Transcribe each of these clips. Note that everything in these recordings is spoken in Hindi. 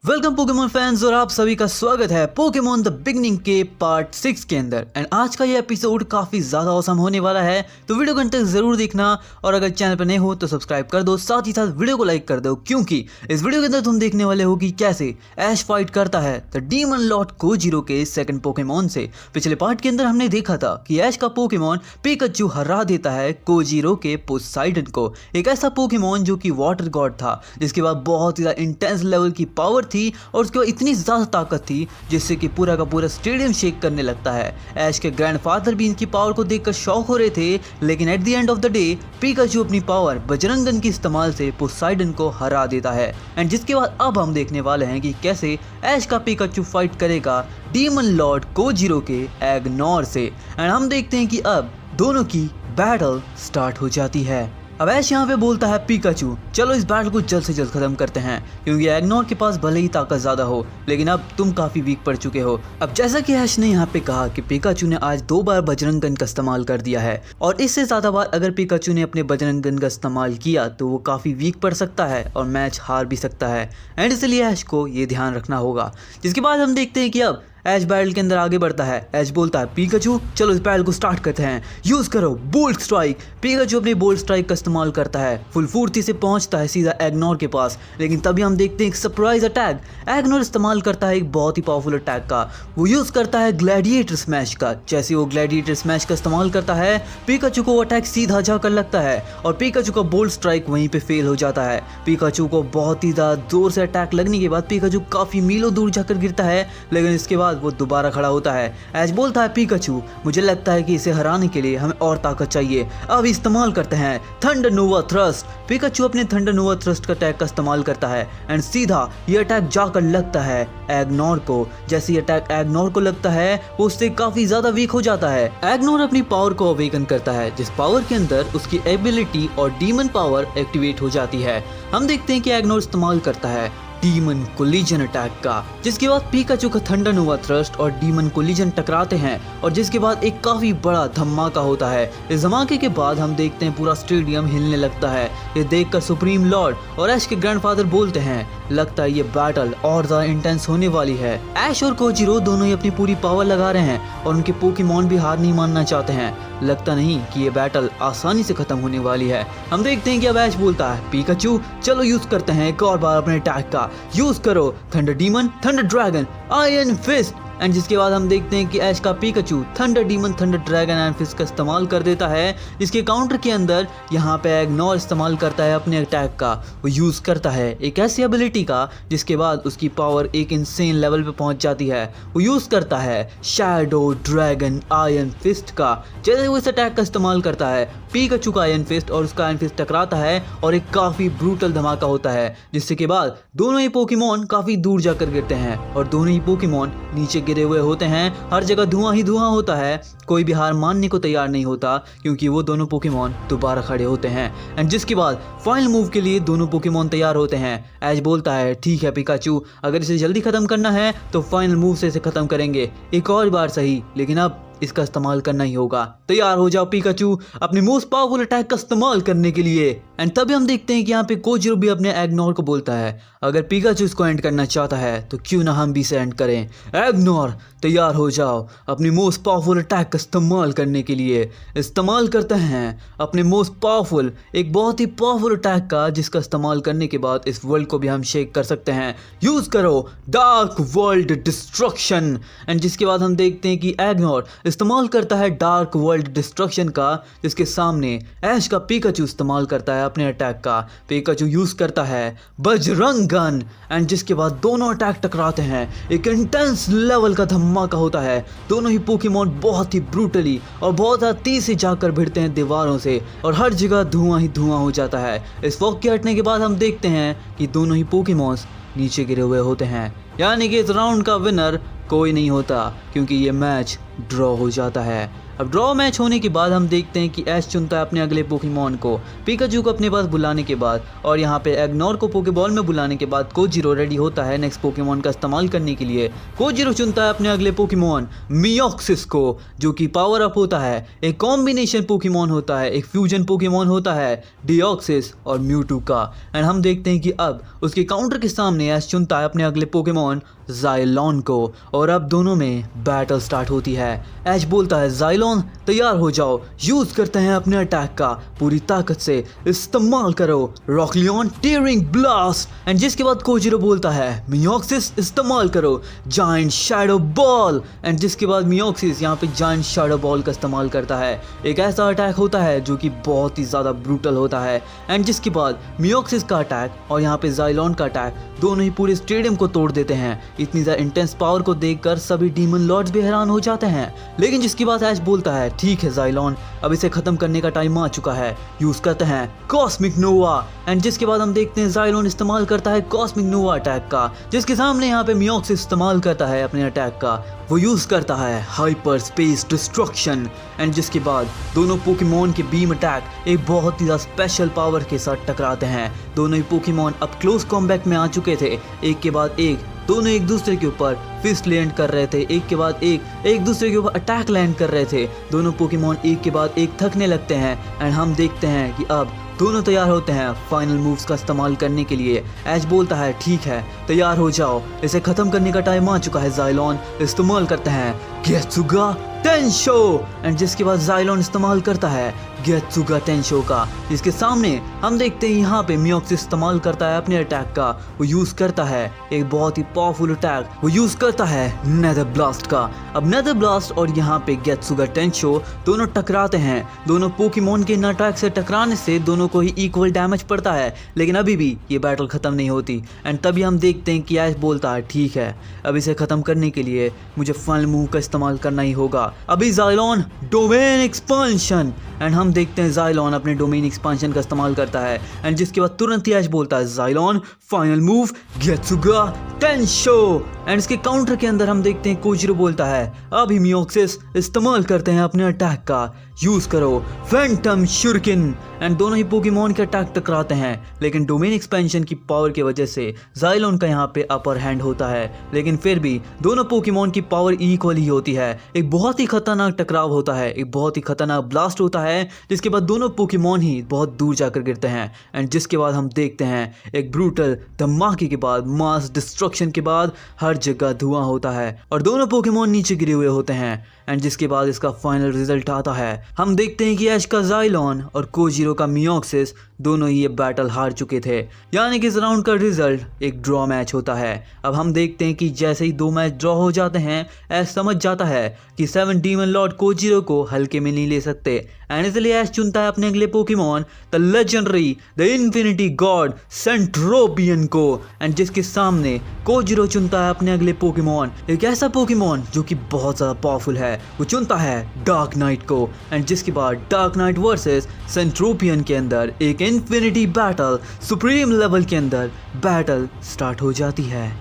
वेलकम पोकेमॉन फैंस और आप सभी का स्वागत है पोकेमॉन द बिगनिंग के पार्ट 6 के अंदर। एंड आज का ये एपिसोड काफी ज्यादा औसम होने वाला है, तो वीडियो को अंत तक जरूर देखना और अगर चैनल पर नए हो तो सब्सक्राइब कर दो, साथ ही साथ वीडियो को लाइक कर दो, क्योंकि इस वीडियो के अंदर तुम देखने वाले हो कि कैसे ऐश फाइट करता है द डीमन लॉर्ड कोजीरो के सेकंड पोकेमॉन से। पिछले पार्ट के अंदर हमने देखा था कि ऐश का पोकेमॉन पिकाचू हरा देता है कोजीरो के पोसाइडन को, एक ऐसा पोकेमॉन जो कि वाटर गॉड था, जिसके बाद बहुत ही इंटेंस लेवल की पावर थी और उसके बाद इतनी ज्यादा ताकत थी जिससे कि पूरा का पूरा स्टेडियम शेक करने लगता है। ऐश के ग्रैंडफादर भी इनकी पावर को देखकर शॉक हो रहे थे, लेकिन at the end of the day Pikachu अपनी पावर बजरंगन के इस्तेमाल से पोसाइडन को हरा देता है। एंड जिसके बाद अब हम देखने वाले हैं कि कैसे ऐश का पिकाचू फाइट करेगा डीमन लॉर्ड कोजीरो के एग्नोर से। एंड हम देखते हैं कि अब दोनों की बैटल स्टार्ट हो जाती है। अब ऐश यहाँ पे बोलता है पिकाचू चलो इस बैटल को जल्द से जल्द खत्म करते हैं, क्योंकि एग्नोर के पास भले ही ताकत ज्यादा हो लेकिन अब तुम काफी वीक पड़ चुके हो। अब जैसा कि ऐश ने यहाँ पे कहा कि पिकाचू ने आज 2 बार बजरंग गन का इस्तेमाल कर दिया है और इससे ज्यादा बार अगर पिकाचू ने अपने बजरंग गन का इस्तेमाल किया तो वो काफी वीक पड़ सकता है और मैच हार भी सकता है। एंड इसलिए ऐश को ये ध्यान रखना होगा। जिसके बाद हम देखते हैं कि अब ऐश बैटल के अंदर आगे बढ़ता है। ऐश बोलता है पिकाचू चलो इस बैटल को स्टार्ट करते हैं, यूज करो बोल्ट स्ट्राइक। पिकाचू अपनी बोल्ट स्ट्राइक का इस्तेमाल करता है, फुल फुर्ती से पहुंचता है सीधा एग्नोर के पास, लेकिन तभी हम देखते हैं एक सरप्राइज अटैक। एग्नोर इस्तेमाल करता है एक बहुत ही पावरफुल अटैक का, वो यूज करता है ग्लैडिएटर स्मैश का। जैसे वो ग्लैडिएटर स्मैश का इस्तेमाल करता है पिकाचू को अटैक सीधा जाकर लगता है और पिकाचू का बोल्ट स्ट्राइक वहीं पे फेल हो जाता है। पिकाचू को बहुत ही ज्यादा जोर से अटैक लगने के बाद पिकाचू काफी मीलों दूर जाकर गिरता है, लेकिन इसके बाद वो दोबारा खड़ा होता है। ऐश बोलता है पिकाचू मुझे लगता है कि इसे हराने के लिए हमें और ताकत चाहिए, अब इस्तेमाल करते हैं थंडर नोवा थ्रस्ट। पिकाचू अपने थंडर नोवा थ्रस्ट का अटैक का इस्तेमाल करता है एंड सीधा ये अटैक जाकर लगता है एग्नोर को। जैसे ये अटैक एग्नोर को लगता है वो उससे काफी ज्यादा वीक हो जाता है। एग्नोर अपनी पावर को अवेकन करता है, जिस पावर के अंदर उसकी एबिलिटी और डीमन पावर एक्टिवेट हो जाती है। हम देखते हैं कि एग्नोर इस्तेमाल करता है डीमन कोलिजन अटैक का, जिसके बाद पिकाचू का थंडर नोवा थ्रस्ट और डीमन कोलिजन टकराते हैं और जिसके बाद एक काफी बड़ा धमाका होता है। इस धमाके के बाद हम देखते हैं पूरा स्टेडियम हिलने लगता है। ये देखकर सुप्रीम लॉर्ड और ऐश के ग्रैंडफादर बोलते हैं लगता है ये बैटल और ज्यादा इंटेंस होने वाली है। ऐश और कोजीरो दोनों ही अपनी पूरी पावर लगा रहे हैं और उनके पोकेमॉन भी हार नहीं मानना चाहते हैं। लगता नहीं कि ये बैटल आसानी से खत्म होने वाली है। हम देखते हैं कि अब ऐश बोलता है पिकाचू चलो यूज करते हैं एक और बार अपने अटैक का, यूज करो thunder demon thunder dragon iron fist. And जिसके बाद हम देखते हैं कि ऐश का Pikachu thunder demon thunder dragon and fist का इस्तेमाल कर देता है, जिसके काउंटर के अंदर यहाँ पे एग्नोर इस्तेमाल करता है अपने अटैक का। वो यूज करता है एक ऐसी एबिलिटी का जिसके बाद उसकी पावर एक इंसेन लेवल पे पहुंच जाती है। वो यूज करता है शैडो ड्रैगन आयरन फिस्ट का। जैसे वो इस अटैक का इस्तेमाल करता है पिकाचू का आयरन फिस्ट और उसका आयरन फिस्ट टकराता है और एक काफी ब्रूटल धमाका होता है, जिससे के बाद दोनों ही पोकेमॉन काफी दूर जाकर गिरते हैं और दोनों ही पोकेमॉन नीचे गिरे हुए होते हैं। हर जगह धुआं ही धुआं होता है, कोई भी हार मानने को तैयार नहीं होता क्योंकि वो दोनों पोकेमॉन दोबारा खड़े होते हैं। एंड जिसके बाद फाइनल मूव के लिए दोनों पोकेमॉन तैयार होते हैं। ऐश बोलता है ठीक है पिकाचू अगर इसे जल्दी खत्म करना है तो फाइनल मूव से इसे खत्म करेंगे, एक और बार सही लेकिन अब इसका इस्तेमाल करना ही होगा। तैयार हो जाओ पिकाचू अपने मोस्ट पावरफुल अटैक का इस्तेमाल करने के लिए। एंड तभी हम देखते हैं कि यहाँ पे कोजीरो भी अपने एग्नोर को बोलता है अगर पिकाचू इसको एंड करना चाहता है तो क्यों ना हम भी इसे एंड करें। एग्नोर तैयार हो जाओ अपनी मोस्ट पावरफुल अटैक का इस्तेमाल करने के लिए। इस्तेमाल करते हैं अपने मोस्ट पावरफुल एक बहुत ही पावरफुल अटैक का, जिसका इस्तेमाल करने के बाद इस वर्ल्ड को भी हम शेक कर सकते हैं। यूज करो डार्क वर्ल्ड डिस्ट्रक्शन। एंड जिसके बाद हम देखते हैं कि एग्नोर इस्तेमाल करता है डार्क वर्ल्ड डिस्ट्रक्शन का, जिसके सामने ऐश का पिकाचू इस्तेमाल करता है अपने अटैक का। पिकाचू यूज करता है बजरंग गन एंड जिसके बाद दोनों अटैक टकराते हैं। एक इंटेंस लेवल का धमाका होता है। दोनों ही पोकेमॉन बहुत ही ब्रूटली और बहुत ज़्यादा तेज से जाकर भिड़ते हैं दीवारों से और हर जगह धुआं ही धुआं हो जाता है। इस फॉग के हटने के बाद हम देखते हैं कि दोनों ही पोकेमॉन्स नीचे गिरे हुए होते हैं, यानी कि इस राउंड का विनर कोई नहीं होता क्योंकि ये मैच ड्रॉ हो जाता है। अब ड्रॉ मैच होने के बाद हम देखते हैं कि ऐश चुनता है अपने अगले पोकेमॉन को पिकाचू को अपने पास बुलाने के बाद, और यहाँ पे एग्नोर को पोकेबॉल में बुलाने के बाद कोजीरो रेडी होता है नेक्स्ट पोकेमॉन का इस्तेमाल करने के लिए। कोजीरो चुनता है अपने अगले पोकेमॉन मियोक्सिस को, जो कि पावर अप होता है, एक कॉम्बिनेशन पोकेमॉन होता है, एक फ्यूजन पोकेमॉन होता है डिओक्सिस और म्यूटू का। एंड हम देखते हैं कि अब उसके काउंटर के सामने ऐश चुनता है अपने अगले पोकेमॉन ज़ाइलोन को, और अब दोनों में बैटल स्टार्ट होती है। ऐश बोलता है ज़ाइलोन तैयार हो जाओ, यूज करते हैं अपने अटैक का, पूरी ताकत से इस्तेमाल करो, रॉकलियन टीयरिंग ब्लास्ट। एंड जिसके बाद कोजीरो बोलता है मियोक्सिस इस्तेमाल करो, जायंट शैडो बॉल। एंड जिसके बाद मियोक्सिस यहाँ पे जायंट शैडो बॉल का इस्तेमाल करता है। एक ऐसा अटैक होता है जो कि बहुत ही ज़्यादा ब्रूटल होता है। एंड जिसके बाद मियोक्सिस का अटैक और यहाँ पे ज़ाइलोन का अटैक दोनों ही पूरे स्टेडियम को तोड़ देते हैं। इतनी ज़्यादा इंटेंस पावर को देखकर सभी डीमन लॉर्ड्स भी हैरान हो जाते हैं। लेकिन जिसकी बात ऐश बोलता है ठीक है ज़ाइलोन, अब इसे खत्म करने का टाइम आ चुका है, यूज करते हैं कॉस्मिक नोवा। एंड जिसके बाद हम देखते हैं ज़ाइलोन इस्तेमाल करता है कॉस्मिक नोवा अटैक का, जिसके सामने यहाँ पे मियोक्सिस इस्तेमाल करता है अपने अटैक का, वो यूज करता है हाइपर स्पेस डिस्ट्रक्शन। एंड जिसके बाद दोनों पोकेमॉन के बीम अटैक एक बहुत ही स्पेशल पावर के साथ टकराते हैं। दोनों ही पोकेमॉन अब क्लोज कॉम्बैट में आ चुके थे, एक के बाद एक दोनों एक दूसरे के ऊपर फिस्ट लैंड कर रहे थे, एक के बाद एक दूसरे के ऊपर अटैक लैंड कर रहे थे। दोनों पोकेमॉन एक के बाद एक थकने लगते हैं। एंड हम देखते हैं कि अब दोनों तैयार होते हैं फाइनल मूव्स का इस्तेमाल करने के लिए। ऐश बोलता है ठीक है तैयार हो जाओ, इसे खत्म करने का टाइम आ चुका है ज़ाइलोन, इस्तेमाल करते हैं गेत्सुगा टेंशो। एंड जिसके बाद ज़ाइलोन इस्तेमाल करता है गेत्सुगा टेंशो का, जिसके सामने हम देखते हैं यहाँ पे मियोक्सिस इस्तेमाल करता है अपने अटैक का, वो यूज करता है एक बहुत ही पावरफुल अटैक, वो यूज करता है नेदर ब्लास्ट का। अब नेदर ब्लास्ट और यहाँ पे गेत्सुगा टेंशो दोनों टकराते हैं। दोनों पोकेमॉन के इन अटैक से टकराने से दोनों को ही इक्वल डैमेज पड़ता है, लेकिन अभी भी ये बैटल खत्म नहीं होती। एंड तभी हम देखते हैं कि ऐश बोलता है ठीक है अब इसे खत्म करने के लिए मुझे फाइनल मूव का इस्तेमाल करना ही होगा, अभी ज़ाइलोन डोमेन एक्सपांशन। एंड हम देखते हैं ज़ाइलोन अपने डोमेन एक्सपांशन का इस्तेमाल करता है। एंड जिसके बाद तुरंत ही ऐश बोलता है ज़ाइलोन फाइनल मूव गेत्सुगा टेंशो। एंड इसके काउंटर के अंदर हम देखते हैं कोजीरो बोलता है अभी मियोक्सिस इस्तेमाल करते हैं अपने अटैक का, यूज करो फैंटम शुरकिन। एंड दोनों ही पोकेमॉन के अटैक टकराते हैं, लेकिन डोमेन एक्सपेंशन की पावर की वजह से ज़ाइलोन का यहाँ पे अपर हैंड होता है। लेकिन फिर भी दोनों पोकेमॉन की पावर इक्वल ही होती है। एक बहुत ही खतरनाक टकराव होता है, एक बहुत ही खतरनाक ब्लास्ट होता है, जिसके बाद दोनों पोकेमॉन ही बहुत दूर जाकर गिरते हैं। एंड जिसके बाद हम देखते हैं एक ब्रूटल धमाके के बाद, मास डिस्ट्रक्शन के बाद हर जगह धुआं होता है और दोनों पोकेमॉन नीचे गिरे हुए होते हैं। एंड जिसके बाद इसका फाइनल रिजल्ट आता है, हम देखते हैं कि ऐश का ज़ाइलोन और कोजीरो का मियोक्सिस दोनों ही ये बैटल हार चुके थे, यानी कि इस राउंड का रिजल्ट एक ड्रॉ मैच होता है। अब हम देखते हैं कि जैसे ही 2 मैच ड्रॉ हो जाते हैं, ऐश समझ जाता है कि 7 डीमन लॉर्ड कोजीरो को हल्के में नहीं ले सकते। एंड इसलिए ऐश चुनता है अपने अगले Pokemon the legendary the infinity god सेंट्रोपियन को। एंड जिसके सामने कोजीरो चुनता है अपने अगले पोकेमॉन, एक ऐसा पोकेमॉन जो कि बहुत ज़्यादा पावरफुल है, वो चुनता है डार्क नाइट को। एंड जिसके बाद डार्क नाइट वर्सेस सेंट्रोपियन के अंदर एक इन्फिनिटी बैटल सुप्रीम लेवल के अंदर बैटल स्टार्ट हो जाती है।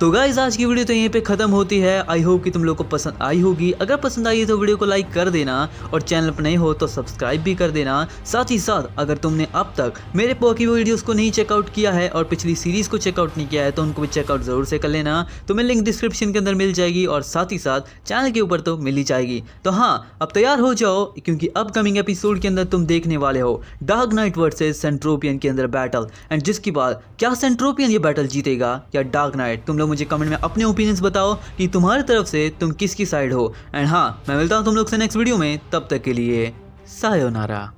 तो गाइज आज की वीडियो तो यहीं पे खत्म होती है। आई होप कि तुम लोग को पसंद आई होगी। अगर पसंद आई है तो वीडियो को लाइक कर देना और चैनल पर नए हो तो सब्सक्राइब भी कर देना। साथ ही साथ अगर तुमने अब तक मेरे पोकी वीडियोस को नहीं चेकआउट किया है और पिछली सीरीज को चेकआउट नहीं किया है तो उनको भी चेकआउट जरूर से कर लेना। तुम्हें लिंक डिस्क्रिप्शन के अंदर मिल जाएगी और साथ ही साथ चैनल के ऊपर तो मिल ही जाएगी। तो हाँ, अब तैयार हो जाओ क्योंकि अपकमिंग एपिसोड के अंदर तुम देखने वाले हो डार्क नाइट वर्सेस सेंट्रोपियन के अंदर बैटल। एंड जिसके बाद क्या सेंट्रोपियन ये बैटल जीतेगा या डार्क नाइट, तुम लोग मुझे कमेंट में अपने ओपिनियंस बताओ कि तुम्हारी तरफ से तुम किसकी साइड हो। एंड हाँ, मैं मिलता हूँ तुम लोग से नेक्स्ट वीडियो में, तब तक के लिए सायोनारा।